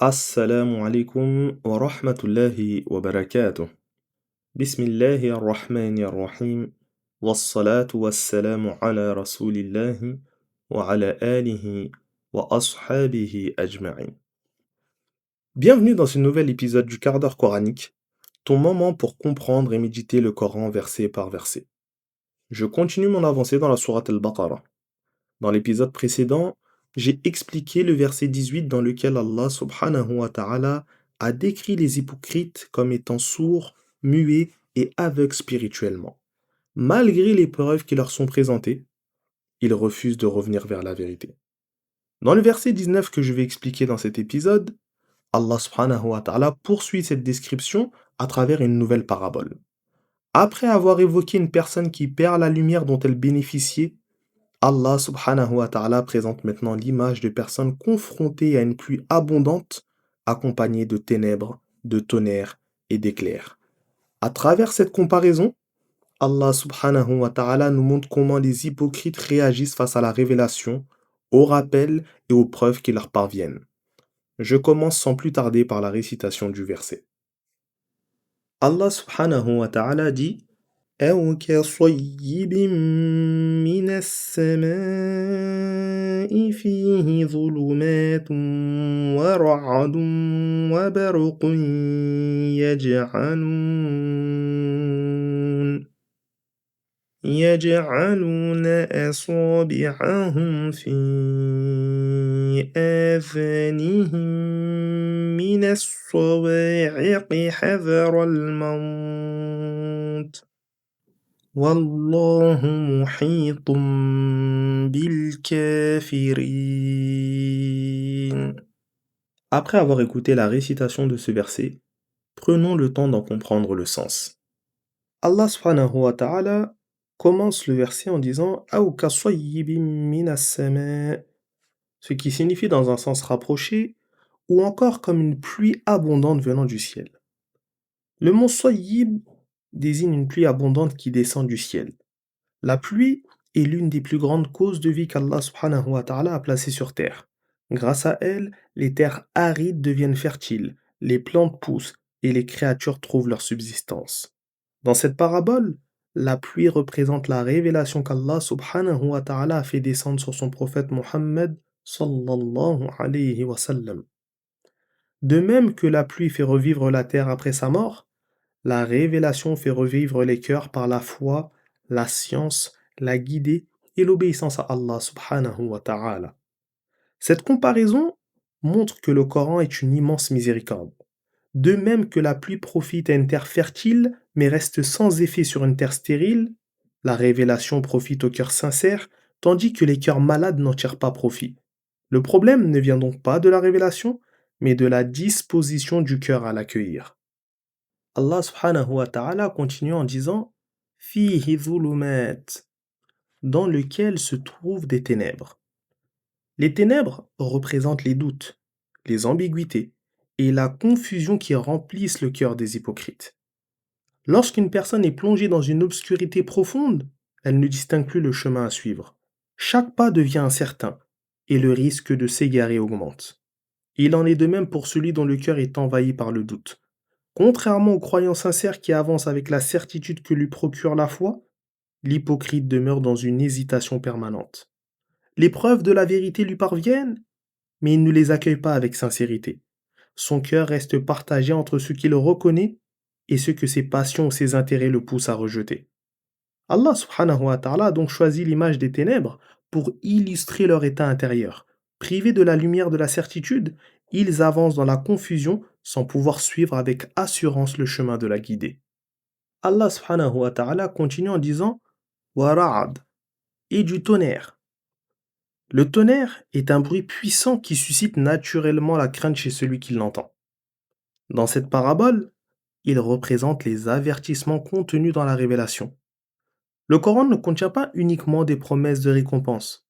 Assalamu alaikum wa rahmatullahi wa barakatuh. Bismillahir rahmanir rahim. Wassalatu wassalamu ala rasulillahi wa ala alihi wa ashabihi ajma'in. Bienvenue dans ce nouvel épisode du quart d'heure coranique, ton moment pour comprendre et méditer le Coran verset par verset. Je continue mon avancée dans la sourate al-Baqarah. Dans l'épisode précédent, j'ai expliqué le verset 18 dans lequel Allah subhanahu wa ta'ala a décrit les hypocrites comme étant sourds, muets et aveugles spirituellement. Malgré les preuves qui leur sont présentées, ils refusent de revenir vers la vérité. Dans le verset 19 que je vais expliquer dans cet épisode, Allah subhanahu wa ta'ala poursuit cette description à travers une nouvelle parabole. Après avoir évoqué une personne qui perd la lumière dont elle bénéficiait, Allah subhanahu wa ta'ala présente maintenant l'image de personnes confrontées à une pluie abondante, accompagnée de ténèbres, de tonnerres et d'éclairs. À travers cette comparaison, Allah subhanahu wa ta'ala nous montre comment les hypocrites réagissent face à la révélation, aux rappels et aux preuves qui leur parviennent. Je commence sans plus tarder par la récitation du verset. Allah subhanahu wa ta'ala dit أو كصيب من السماء فيه ظلمات ورعد وبرق يجعلون أصابعهم في آذانهم من الصواعق حذر الموت والله محيط بالكافرين. Après avoir écouté la récitation de ce verset, prenons le temps d'en comprendre le sens. Allah subhanahu wa ta'ala commence le verset en disant أَوْ كَصَيِّبٍ مِّنَ السَّمَاءِ, ce qui signifie dans un sens rapproché, ou encore comme une pluie abondante venant du ciel. Le mot soyib désigne une pluie abondante qui descend du ciel. La pluie est l'une des plus grandes causes de vie qu'Allah subhanahu wa ta'ala a placées sur terre. Grâce à elle, les terres arides deviennent fertiles, les plantes poussent et les créatures trouvent leur subsistance. Dans cette parabole, la pluie représente la révélation qu'Allah subhanahu wa ta'ala a fait descendre sur son prophète Mohammed sallallahu alayhi wa sallam. De même que la pluie fait revivre la terre après sa mort, la révélation fait revivre les cœurs par la foi, la science, la guidée et l'obéissance à Allah subhanahu wa ta'ala. Cette comparaison montre que le Coran est une immense miséricorde. De même que la pluie profite à une terre fertile mais reste sans effet sur une terre stérile, la révélation profite aux cœurs sincères tandis que les cœurs malades n'en tirent pas profit. Le problème ne vient donc pas de la révélation, mais de la disposition du cœur à l'accueillir. Allah subhanahu wa ta'ala continue en disant Fihi dhulumat, dans lequel se trouvent des ténèbres. Les ténèbres représentent les doutes, les ambiguïtés et la confusion qui remplissent le cœur des hypocrites. Lorsqu'une personne est plongée dans une obscurité profonde, elle ne distingue plus le chemin à suivre. Chaque pas devient incertain et le risque de s'égarer augmente. Il en est de même pour celui dont le cœur est envahi par le doute. Contrairement aux croyants sincères qui avancent avec la certitude que lui procure la foi, l'hypocrite demeure dans une hésitation permanente. Les preuves de la vérité lui parviennent, mais il ne les accueille pas avec sincérité. Son cœur reste partagé entre ce qu'il reconnaît et ce que ses passions ou ses intérêts le poussent à rejeter. Allah subhanahu wa ta'ala a donc choisi l'image des ténèbres pour illustrer leur état intérieur. Privés de la lumière de la certitude, ils avancent dans la confusion sans pouvoir suivre avec assurance le chemin de la guidée. Allah subhanahu wa ta'ala continue en disant Wara'ad et du tonnerre. Le tonnerre est un bruit puissant qui suscite naturellement la crainte chez celui qui l'entend. Dans cette parabole, il représente les avertissements contenus dans la révélation. Le Coran ne contient pas uniquement des promesses de récompense.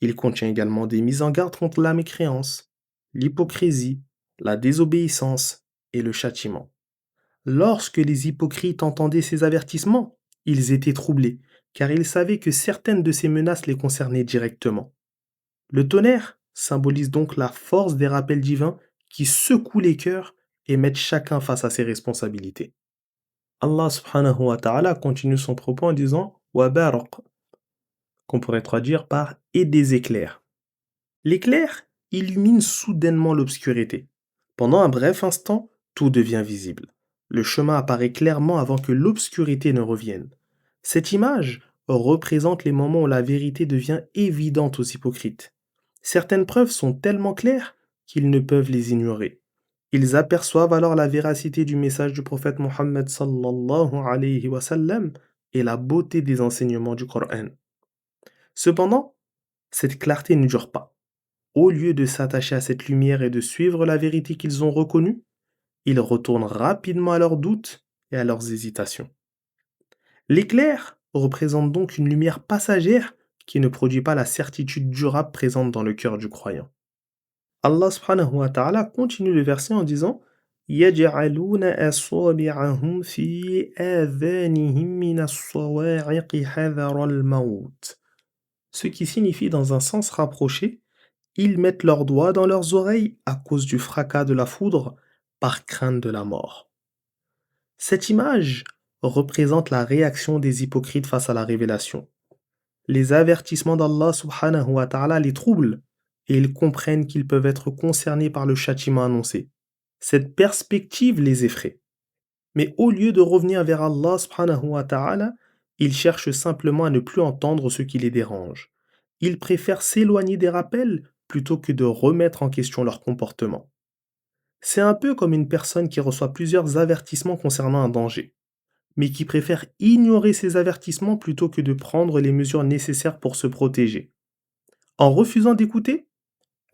Il contient également des mises en garde contre la mécréance, l'hypocrisie, la désobéissance et le châtiment. Lorsque les hypocrites entendaient ces avertissements, ils étaient troublés, car ils savaient que certaines de ces menaces les concernaient directement. Le tonnerre symbolise donc la force des rappels divins qui secouent les cœurs et mettent chacun face à ses responsabilités. Allah subhanahu wa ta'ala continue son propos en disant wa baraq, qu'on pourrait traduire par et des éclairs. L'éclair illumine soudainement l'obscurité. Pendant un bref instant, tout devient visible. Le chemin apparaît clairement avant que l'obscurité ne revienne. Cette image représente les moments où la vérité devient évidente aux hypocrites. Certaines preuves sont tellement claires qu'ils ne peuvent les ignorer. Ils aperçoivent alors la véracité du message du prophète Mohammed sallallahu alayhi wa sallam et la beauté des enseignements du Coran. Cependant, cette clarté ne dure pas. Au lieu de s'attacher à cette lumière et de suivre la vérité qu'ils ont reconnue, ils retournent rapidement à leurs doutes et à leurs hésitations. L'éclair représente donc une lumière passagère qui ne produit pas la certitude durable présente dans le cœur du croyant. Allah subhanahu wa ta'ala continue le verset en disant يَجْعَلُونَ أَصَابِعَهُمْ فِي آذَانِهِمْ مِنَ الصَّوَاعِقِ حَذَرَ الْمَوْتِ. Ce qui signifie dans un sens rapproché, ils mettent leurs doigts dans leurs oreilles à cause du fracas de la foudre par crainte de la mort. Cette image représente la réaction des hypocrites face à la révélation. Les avertissements d'Allah subhanahu wa ta'ala les troublent et ils comprennent qu'ils peuvent être concernés par le châtiment annoncé. Cette perspective les effraie. Mais au lieu de revenir vers Allah subhanahu wa ta'ala, ils cherchent simplement à ne plus entendre ce qui les dérange. Ils préfèrent s'éloigner des rappels plutôt que de remettre en question leur comportement. C'est un peu comme une personne qui reçoit plusieurs avertissements concernant un danger, mais qui préfère ignorer ces avertissements plutôt que de prendre les mesures nécessaires pour se protéger. En refusant d'écouter,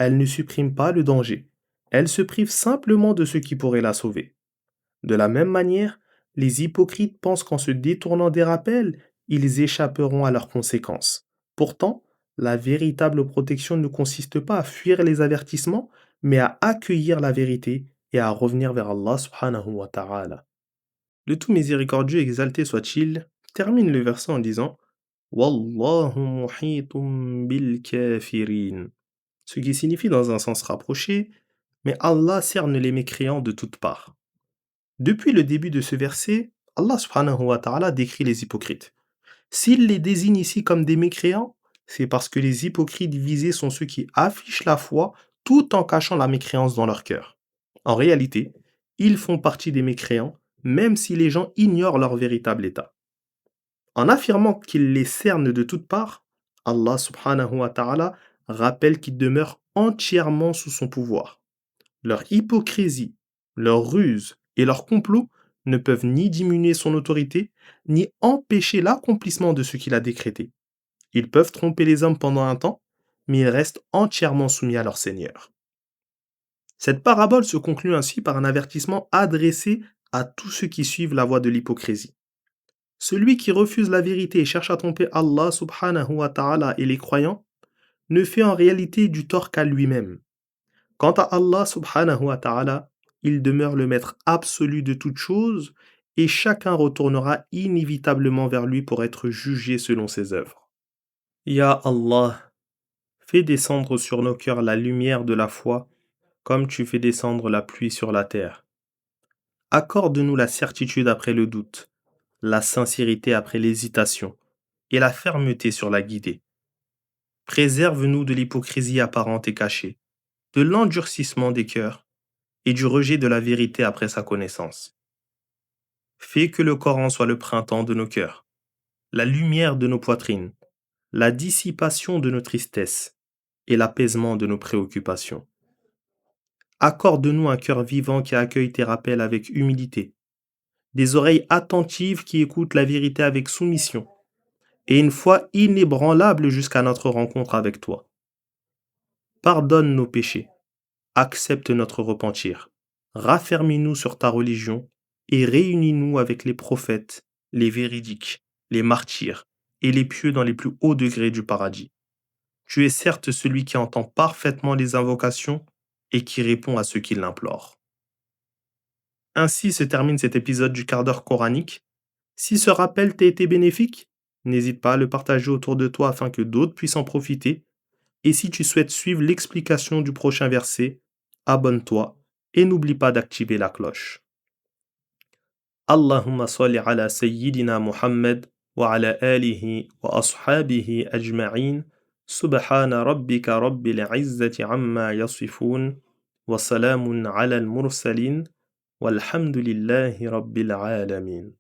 elle ne supprime pas le danger, elle se prive simplement de ce qui pourrait la sauver. De la même manière, les hypocrites pensent qu'en se détournant des rappels, ils échapperont à leurs conséquences. Pourtant, la véritable protection ne consiste pas à fuir les avertissements, mais à accueillir la vérité et à revenir vers Allah subhanahu wa ta'ala. Le tout miséricordieux exalté soit-il, termine le verset en disant Wallahu muhitum bil kafirin, ce qui signifie dans un sens rapproché, mais Allah cerne les mécréants de toutes parts. Depuis le début de ce verset, Allah subhanahu wa ta'ala décrit les hypocrites. S'il les désigne ici comme des mécréants, c'est parce que les hypocrites visés sont ceux qui affichent la foi tout en cachant la mécréance dans leur cœur. En réalité, ils font partie des mécréants, même si les gens ignorent leur véritable état. En affirmant qu'il les cerne de toutes parts, Allah subhanahu wa ta'ala rappelle qu'ils demeurent entièrement sous son pouvoir. Leur hypocrisie, leur ruse et leur complot ne peuvent ni diminuer son autorité, ni empêcher l'accomplissement de ce qu'il a décrété. Ils peuvent tromper les hommes pendant un temps, mais ils restent entièrement soumis à leur Seigneur. Cette parabole se conclut ainsi par un avertissement adressé à tous ceux qui suivent la voie de l'hypocrisie. Celui qui refuse la vérité et cherche à tromper Allah subhanahu wa ta'ala et les croyants ne fait en réalité du tort qu'à lui-même. Quant à Allah subhanahu wa ta'ala, il demeure le maître absolu de toutes choses et chacun retournera inévitablement vers lui pour être jugé selon ses œuvres. Ya Allah, fais descendre sur nos cœurs la lumière de la foi comme tu fais descendre la pluie sur la terre. Accorde-nous la certitude après le doute, la sincérité après l'hésitation et la fermeté sur la guidée. Préserve-nous de l'hypocrisie apparente et cachée, de l'endurcissement des cœurs et du rejet de la vérité après sa connaissance. Fais que le Coran soit le printemps de nos cœurs, la lumière de nos poitrines, la dissipation de nos tristesses et l'apaisement de nos préoccupations. Accorde-nous un cœur vivant qui accueille tes rappels avec humilité, des oreilles attentives qui écoutent la vérité avec soumission, et une foi inébranlable jusqu'à notre rencontre avec toi. Pardonne nos péchés, accepte notre repentir, raffermis-nous sur ta religion et réunis-nous avec les prophètes, les véridiques, les martyrs et les pieux dans les plus hauts degrés du paradis. Tu es certes celui qui entend parfaitement les invocations et qui répond à ceux qui l'implorent. Ainsi se termine cet épisode du quart d'heure coranique. Si ce rappel t'a été bénéfique, n'hésite pas à le partager autour de toi afin que d'autres puissent en profiter. Et si tu souhaites suivre l'explication du prochain verset, abonne-toi et n'oublie pas d'activer la cloche. Allahumma salli ala Sayyidina Muhammad wa ala alihi wa ashabihi ajma'in. Subhana rabbika rabbil izzati amma yasifun. Wa salamun ala al-mursalin. Walhamdulillahi rabbil alamin.